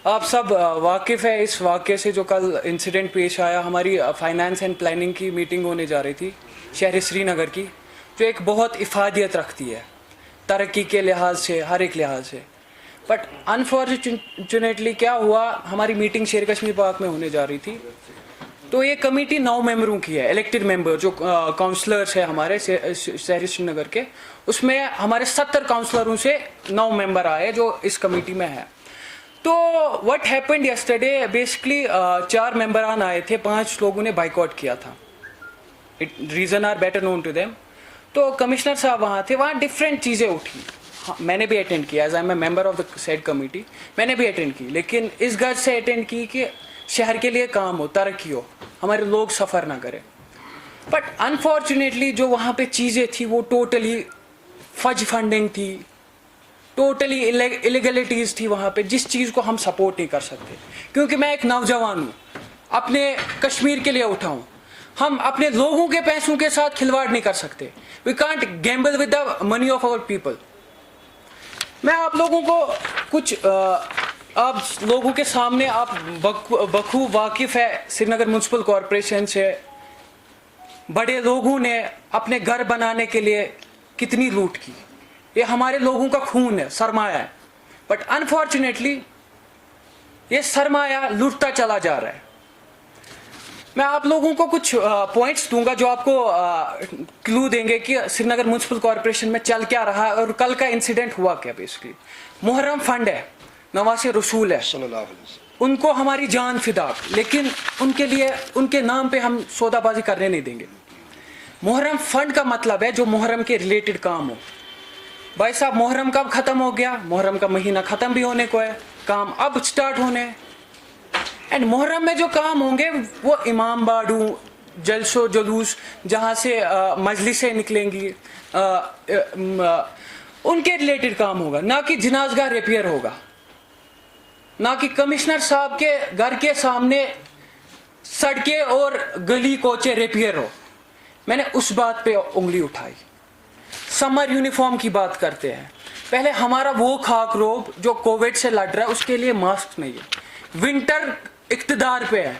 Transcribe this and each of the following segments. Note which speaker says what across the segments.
Speaker 1: आप सब वाकिफ़ है इस वाक़े से जो कल इंसिडेंट पेश आया। हमारी फाइनेंस एंड प्लानिंग की मीटिंग होने जा रही थी शहर श्रीनगर की, जो एक बहुत इफ़ादियत रखती है तरक्की के लिहाज से, हर एक लिहाज से। बट अनफॉर्चुनेटली क्या हुआ, हमारी मीटिंग शेर कश्मीर पार्क में होने जा रही थी, तो ये कमेटी 9 मेंबरों की है, इलेक्टेड मेंबर जो काउंसलर्स है हमारे शहर श्रीनगर के। उसमें हमारे 70 काउंसलरों से 9 मेंबर आए जो इस कमेटी में है। तो व्हाट हैपेंड यस्टरडे, बेसिकली 4 मेंबरान आए थे, 5 लोगों ने बाइकआउट किया था। Reason are better known to them. तो कमिश्नर साहब वहाँ थे, वहाँ डिफरेंट चीज़ें उठी। हाँ, मैंने भी अटेंड किया, as I am a member of the said committee, मैंने भी अटेंड की, लेकिन इस गर्ज से अटेंड की कि शहर के लिए काम हो, तरक्की हो, हमारे लोग सफ़र ना करें। बट अनफॉर्चुनेटली जो वहाँ पे चीज़ें थी वो टोटली फज फंडिंग थी, टोटली इलीगलिटीज़ थी वहाँ पे, जिस चीज़ को हम सपोर्ट नहीं कर सकते। क्योंकि मैं एक नौजवान हूँ, अपने कश्मीर के लिए उठाऊँ, हम अपने लोगों के पैसों के साथ खिलवाड़ नहीं कर सकते। We can't gamble with the money of our people. मैं आप लोगों को कुछ आप लोगों के सामने, आप बखूब वाकिफ़ है श्रीनगर म्यूनसिपल कॉरपोरेशन से, बड़े लोगों ने अपने घर बनाने के लिए कितनी लूट की। ये हमारे लोगों का खून है, सरमाया है। बट अनफॉर्चुनेटली ये सरमाया लूटता चला जा रहा है। मैं आप लोगों को कुछ पॉइंट्स दूंगा जो आपको क्लू देंगे कि श्रीनगर म्यूनसिपल कॉरपोरेशन में चल क्या रहा है और कल का इंसिडेंट हुआ क्या। बेसिकली मुहर्रम फंड है, नवासे रसूल है, उनको हमारी जान फिदा, लेकिन उनके लिए, उनके नाम पे हम सौदाबाजी करने नहीं देंगे। मुहर्रम फंड का मतलब है जो मुहर्रम के रिलेटेड काम हो। भाई साहब, मुहर्रम कब खत्म हो गया? मुहर्रम का महीना खत्म भी होने को है, काम अब स्टार्ट होने हैं। एंड मुहर्रम में जो काम होंगे वो इमाम बाड़ू, जलसो जुलूस, जहाँ से मजलिसें निकलेंगी, उनके रिलेटेड काम होगा, ना कि जनाजगाह रिपेयर होगा, ना कि कमिश्नर साहब के घर के सामने सड़कें और गली कोचे रिपेयर हो। मैंने उस बात पे उंगली उठाई। समर यूनिफॉर्म की बात करते हैं, पहले हमारा वो खाक रोब जो कोविड से लड़ रहा है उसके लिए मास्क नहीं है। विंटर इक्तदार पे है,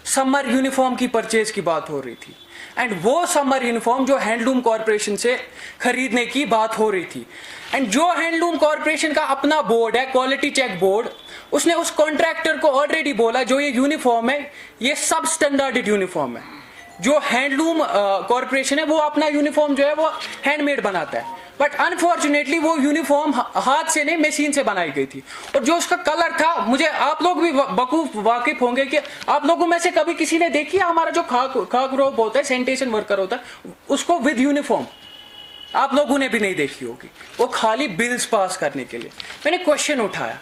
Speaker 1: समर यूनिफॉर्म की परचेज की बात हो रही थी, एंड वो समर यूनिफॉर्म जो हैंडलूम कॉरपोरेशन से खरीदने की बात हो रही थी। एंड जो हैंडलूम कॉरपोरेशन का अपना बोर्ड है, क्वालिटी चेक बोर्ड, उसने उस कॉन्ट्रैक्टर को ऑलरेडी बोला जो ये यूनिफॉर्म है ये सब स्टैंडर्ड यूनिफॉर्म है। जो हैंडलूम कॉरपोरेशन है वो अपना यूनिफॉर्म जो है वो हैंडमेड बनाता है, बट अनफॉर्चुनेटली वो यूनिफॉर्म हाथ से नहीं मशीन से बनाई गई थी। और जो उसका कलर था, मुझे, आप लोग भी बखूब वाकिफ होंगे कि आप लोगों में से कभी किसी ने देखी है हमारा जो खाक रोब होता है, सैनिटेशन वर्कर होता है, उसको विद यूनिफॉर्म? आप लोगों ने भी नहीं देखी होगी, वो खाली बिल्स पास करने के लिए। मैंने क्वेश्चन उठाया,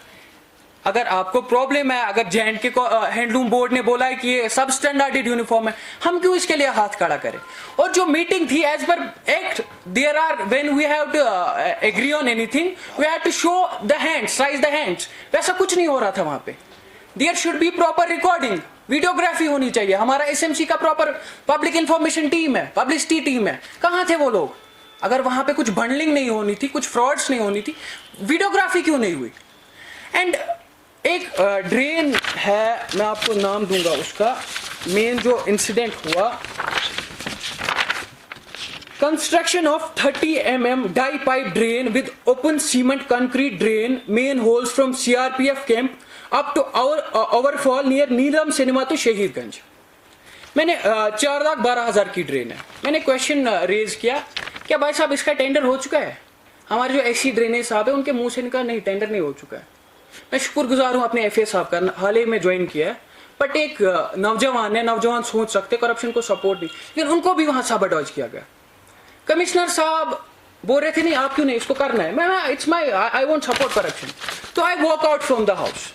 Speaker 1: अगर आपको प्रॉब्लम है, अगर J&K को हैंडलूम बोर्ड ने बोला है कि ये सब स्टैंडर्ड यूनिफॉर्म है, हम क्यों इसके लिए हाथ खड़ा करें? और जो मीटिंग थी as per act, there are, when we have to agree on anything we have to show the hands, raise the hands. वैसा कुछ नहीं हो रहा था वहां पे। There should be proper recording, videography होनी चाहिए। हमारा SMC का प्रॉपर पब्लिक इंफॉर्मेशन टीम है, पब्लिसिटी टीम है, कहाँ थे वो लोग? अगर वहां पे कुछ बंडलिंग नहीं होनी थी, कुछ फ्रॉड्स नहीं होनी थी, वीडियोग्राफी क्यों नहीं हुई? एंड एक ड्रेन है, मैं आपको नाम दूंगा उसका, मेन जो इंसिडेंट हुआ, construction of 30 mm dia pipe drain with open cement concrete drain, manholes from CRPF camp up to overfall near Neelam cinema to Shahidganj. मैंने 4,12,000 की ड्रेन है। मैंने क्वेश्चन रेज किया, क्या भाई साहब इसका टेंडर हो चुका है? हमारे जो ऐसी ड्रेनेज साहब है उनके मुंह से इनका नहीं, टेंडर नहीं हो चुका है। मैं शुक्रगुजार हूं अपने FA साहब का, हाल ही में ज्वाइन किया है, बट एक नौजवान है, नौजवान सोच सकते, करप्शन को सपोर्ट नहीं, लेकिन उनको भी वहां साबाडॉज किया गया। कमिश्नर साहब बोल रहे थे नहीं आप क्यों नहीं, इसको करना है, मैं it's my, I won't support corruption. तो I walk out from the house.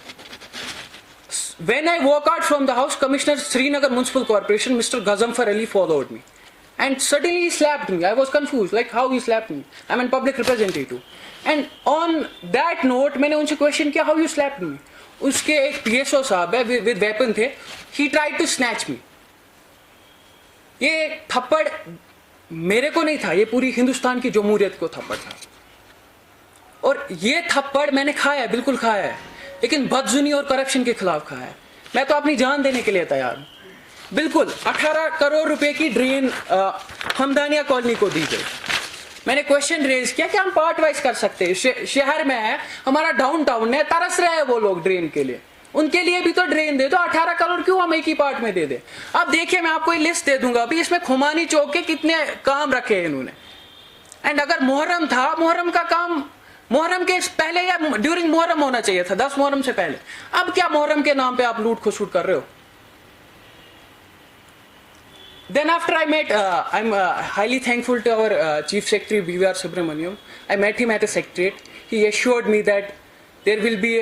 Speaker 1: When I walk out from the house, Commissioner Srinagar Municipal Corporation, Mr. Gazamfar Ali, followed me, and suddenly he slapped me. I was confused, like how he slapped me. I'm a public representative, and on that note, मैंने उनसे question किया, how you slapped me? उसके एक PSO साहब है, with weapon थे, he tried to snatch me. ये थप्पड़ मेरे को नहीं था, ये पूरी हिंदुस्तान की जमहूरियत को थप्पड़ था, और ये थप्पड़ मैंने खाया है, बिल्कुल खाया है। लेकिन बदजुनी और करप्शन के खिलाफ खड़ा है। मैं तो अपनी जान देने के लिए तैयार हूँ। बिल्कुल 18 करोड़ रुपए की ड्रेन हमदानिया कॉलोनी को दी गई। मैंने क्वेश्चन रेज किया कि हम पार्ट वाइज कर सकते हैं। शहर में है, हमारा डाउनटाउन है, तरस रहे हैं वो लोग ड्रेन के लिए, उनके लिए भी तो ड्रेन दे दो। 18 करोड़ क्यों हम एक ही पार्ट में दे दे? अब देखिए, मैं आपको लिस्ट दे दूंगा अभी, इसमें खुमानी चौक के कितने काम रखे हैं इन्होंने। एंड अगर मुहर्रम था, मुहर्रम का काम मुहर्रम के पहले या ड्यूरिंग मुहर्रम होना चाहिए था, 10 मुहर्रम से पहले। अब क्या मुहर्रम के नाम पे आप लूट खसूट कर रहे हो? Then after I met, I'm highly thankful to our Chief Secretary B.V.R. Subramaniam. I met him at a secretariat. He assured me that there will be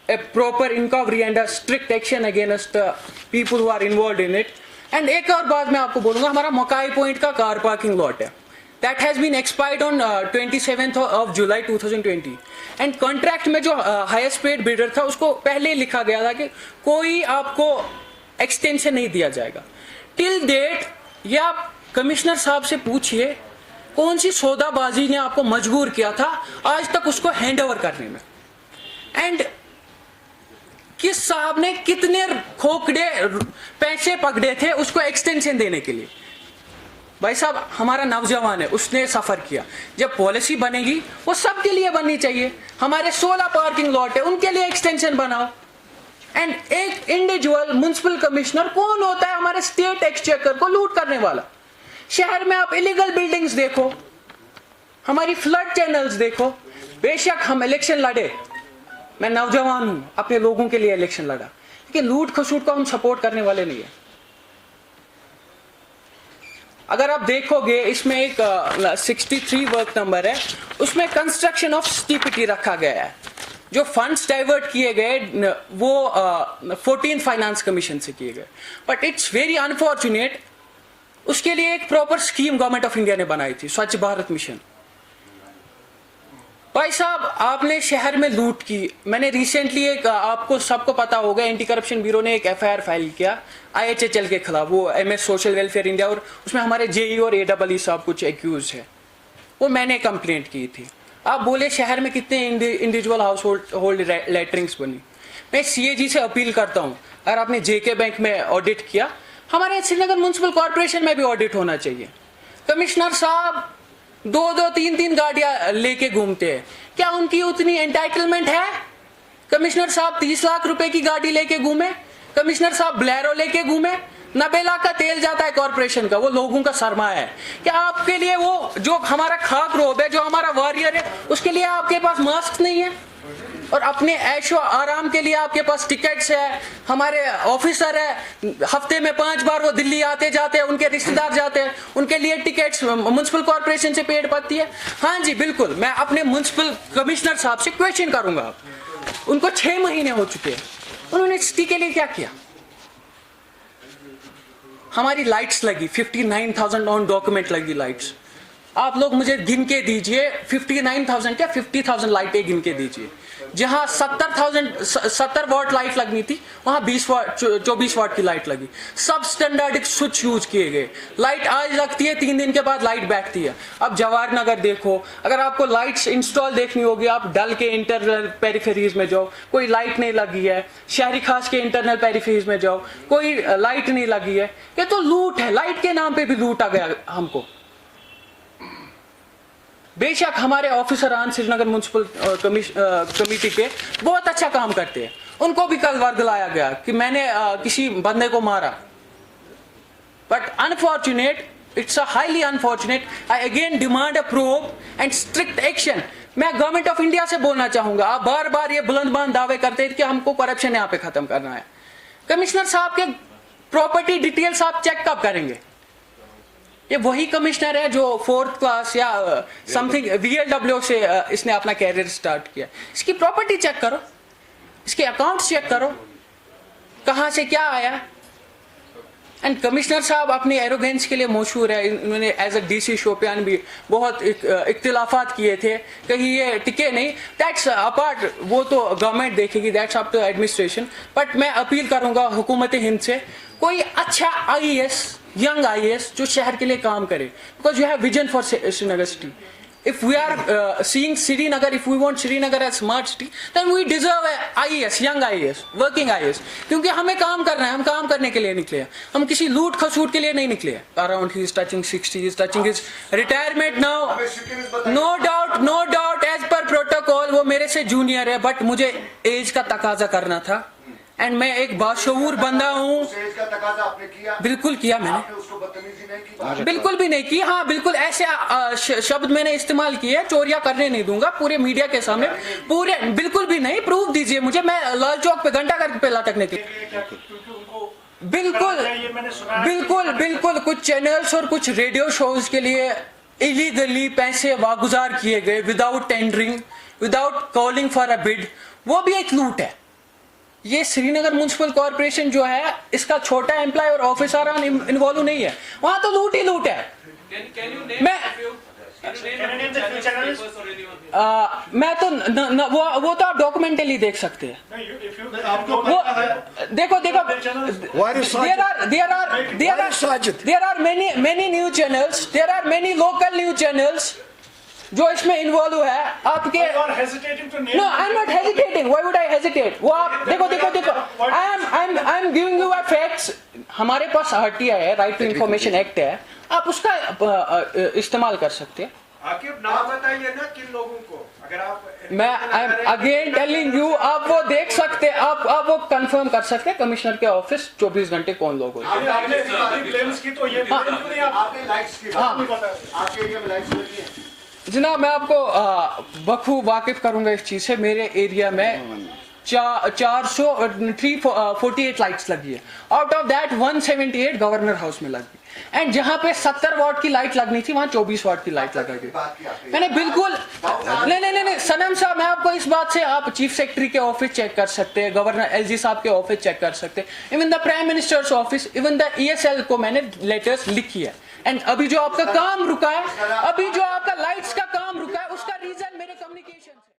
Speaker 1: a proper inquiry and a strict action against the people who are involved in it. And एक और बात मैं आपको बोलूँगा, हमारा मकाई point का car parking lot है, that has been expired on 27th of July 2020. And contract में जो highest paid bidder था, उसको पहले लिखा गया था कि कोई आपको extension नहीं दिया जाएगा। टिल डेट, या कमिश्नर साहब से पूछिए कौन सी सौदाबाजी ने आपको मजबूर किया था आज तक उसको हैंड ओवर करने में। एंड किस साहब ने कितने खोखड़े पैसे पकड़े थे उसको एक्सटेंशन देने के लिए? भाई साहब, हमारा नौजवान है, उसने सफर किया। जब पॉलिसी बनेगी वो सबके लिए बननी चाहिए। हमारे 16 पार्किंग लॉट है, उनके लिए एक्सटेंशन बनाओ। एंड एक इंडिविजुअल म्युनिसिपल कमिश्नर कौन होता है हमारे स्टेट एक्सचेकर को लूट करने वाला? शहर में आप इलीगल बिल्डिंग्स देखो, हमारी फ्लड चैनल्स देखो। बेशक हम इलेक्शन लड़े, मैं नौजवान हूं, अपने लोगों के लिए इलेक्शन लड़ा, लेकिन लूट खसूट को हम सपोर्ट करने वाले नहीं है। अगर आप देखोगे, इसमें एक 63 वर्क नंबर है, उसमें कंस्ट्रक्शन ऑफ स्टीपीटी रखा गया है। जो फंड्स डाइवर्ट किए गए वो 14 फाइनेंस कमीशन से किए गए, बट इट्स वेरी अनफॉर्चुनेट, उसके लिए एक proper scheme government of India ने बनाई थी, स्वच्छ भारत मिशन। भाई साहब, आपने शहर में लूट की। मैंने रिसेंटली एक, आपको सबको पता होगा, एंटी करप्शन ब्यूरो ने एक FIR फाइल किया IHHL के खिलाफ, वो MS सोशल वेलफेयर इंडिया, और उसमें हमारे JE और AEE साहब कुछ एक्यूज है, वो मैंने कंप्लेंट की थी। आप बोले शहर में कितने इंडिविजुअल हाउस होल्ड लेटरिंग्स बनी। मैं CAG से अपील करता हूँ, अगर आपने JK बैंक में ऑडिट किया, हमारे श्रीनगर म्युनिसिपल कॉर्पोरेशन में भी ऑडिट होना चाहिए। कमिश्नर साहब 2-2, 3-3 गाड़ियां लेके घूमते हैं, क्या उनकी उतनी एंटाइटलमेंट है? कमिश्नर साहब 30 लाख रुपए की गाड़ी लेके घूमे, कमिश्नर साहब ब्लेरो लेके घूमे, 90 लाख का तेल जाता है कॉर्पोरेशन का, वो लोगों का सरमाया है। क्या आपके लिए वो जो हमारा खाक रोब है, जो हमारा वॉरियर है, उसके लिए आपके पास मास्क नहीं है? और अपने ऐशो आराम के लिए आपके पास टिकट्स है। हमारे ऑफिसर है, हफ्ते में 5 बार वो दिल्ली आते जाते हैं, उनके रिश्तेदार जाते हैं, उनके लिए टिकट्स म्युनिसिपल कॉर्पोरेशन से पेड पड़ती है। हाँ जी बिल्कुल, मैं अपने म्युनिसिपल कमिश्नर साहब से क्वेश्चन करूंगा। उनको 6 महीने हो चुके हैं, उन्होंने सिटी के लिए क्या किया? हमारी लाइट्स लगी 59,000 ऑन डॉक्यूमेंट लगी लाइट्स। आप लोग मुझे गिन के दीजिए, 59,000 क्या 50,000 लाइटें गिन के दीजिए। जहां 70 वाट लाइट लगनी थी, वहां 24 वाट की लाइट लगी। सब स्टैंडर्ड स्विच यूज किए गए। लाइट आज लगती है, 3 दिन के बाद लाइट बैठती है। अब जवाहर नगर देखो, अगर आपको लाइट्स इंस्टॉल देखनी होगी, आप डल के इंटरनल पेरिफेरीज में जाओ, कोई लाइट नहीं लगी है। शहरी खास के इंटरनल पेरिफेरीज में जाओ, कोई लाइट नहीं लगी है। ये तो लूट है, लाइट के नाम पे भी लूटा गया हमको। बेशक हमारे ऑफिसरान श्रीनगर म्युनिसिपल कमेटी पे बहुत अच्छा काम करते हैं, उनको भी कल वर्ग लाया गया कि मैंने किसी बंदे को मारा, but unfortunate, it's a highly unfortunate. I again demand a probe and strict action. मैं गवर्नमेंट ऑफ इंडिया से बोलना चाहूंगा, आप बार बार ये बुलंद दावे करते हैं कि हमको करप्शन यहाँ पे खत्म करना है। कमिश्नर साहब के प्रॉपर्टी डिटेल्स आप चेक कब करेंगे? ये वही कमिश्नर है जो 4th क्लास या समथिंग VLW से इसने अपना कैरियर स्टार्ट किया। इसकी प्रॉपर्टी चेक करो, इसके अकाउंट्स चेक करो, कहां से क्या आया। एंड कमिश्नर साहब अपनी एरोगेंस के लिए मशहूर है। इन्होंने एज अ DC शोपियान भी बहुत इख्तिलाफात किए थे, कहीं ये टिके नहीं। दैट्स अपार्ट, वो तो गवर्नमेंट देखेगी, that's up to administration. But मैं अपील करूंगा हुकूमत हिंद से, कोई अच्छा IAS, यंग IAS जो शहर के लिए काम करे, because you have vision for Srinagar city. If we are seeing Srinagar, if we want Srinagar as smart city, then we deserve a IAS, young IAS, working IAS. क्योंकि हमें काम करना है, हम काम करने के लिए निकले हैं, हम किसी लूट खसूट के लिए नहीं निकले हैं. Around he is touching 60, he is touching his retirement now. No doubt, as per protocol वो मेरे से जूनियर है, but मुझे एज का तकाजा करना था. एंड मैं एक बाशऊर बंदा हूँ. बिल्कुल किया मैंने, बिल्कुल भी नहीं की. हाँ बिल्कुल ऐसे शब्द मैंने इस्तेमाल किए, चोरियां करने नहीं दूंगा पूरे मीडिया के सामने, पूरे बिल्कुल भी नहीं. प्रूफ दीजिए मुझे, मैं लाल चौक पे घंटा घर पे लटकने के बिल्कुल कुछ चैनल्स और कुछ रेडियो शोज के लिए इलीगली पैसे वागुजार किए गए without tendering, without calling for a bid. वो भी एक लूट है. ये श्रीनगर म्युनिसिपल कॉर्पोरेशन जो है, इसका छोटा एम्प्लॉय और ऑफिसर इन्वॉल्व नहीं है, वहां तो लूट ही लूट है. मैं तो वो तो आप डॉक्यूमेंटली देख सकते हैं. वो देखो there are many news channels, there are many local news channels जो इसमें इन्वॉल्व है. आपके no, I am not hesitating. Why would I hesitate? वो आप देखो I am giving you facts. हमारे पास RTI है, राइट टू इंफॉर्मेशन एक्ट है, आप उसका इस्तेमाल कर सकते हैं.
Speaker 2: आकिब नाम बताइए ना किन लोगों को, अगर आप.
Speaker 1: मैं I am again telling you, आप वो देख सकते हैं, आप वो कंफर्म कर सकते हैं कमिश्नर के ऑफिस 24 घंटे कौन लोग होते हैं. जनाब मैं आपको बखूब वाकिफ करूंगा इस चीज से. मेरे एरिया में 348 लाइट्स लगी है. Out of that 178 governor house में लगी. एंड जहां पे 70 वाट की लाइट लगनी थी, वहां 24 वाट की लाइट लगा दी. मैंने बिल्कुल नहीं सनम साहब, मैं आपको इस बात से, आप चीफ सेक्रेटरी के ऑफिस चेक कर सकते हैं, गवर्नर LG साहब के ऑफिस चेक कर सकते हैं, even the prime minister's office, even the ESL को मैंने लेटर्स लिखी है. एंड अभी जो आपका काम रुका है, अभी जो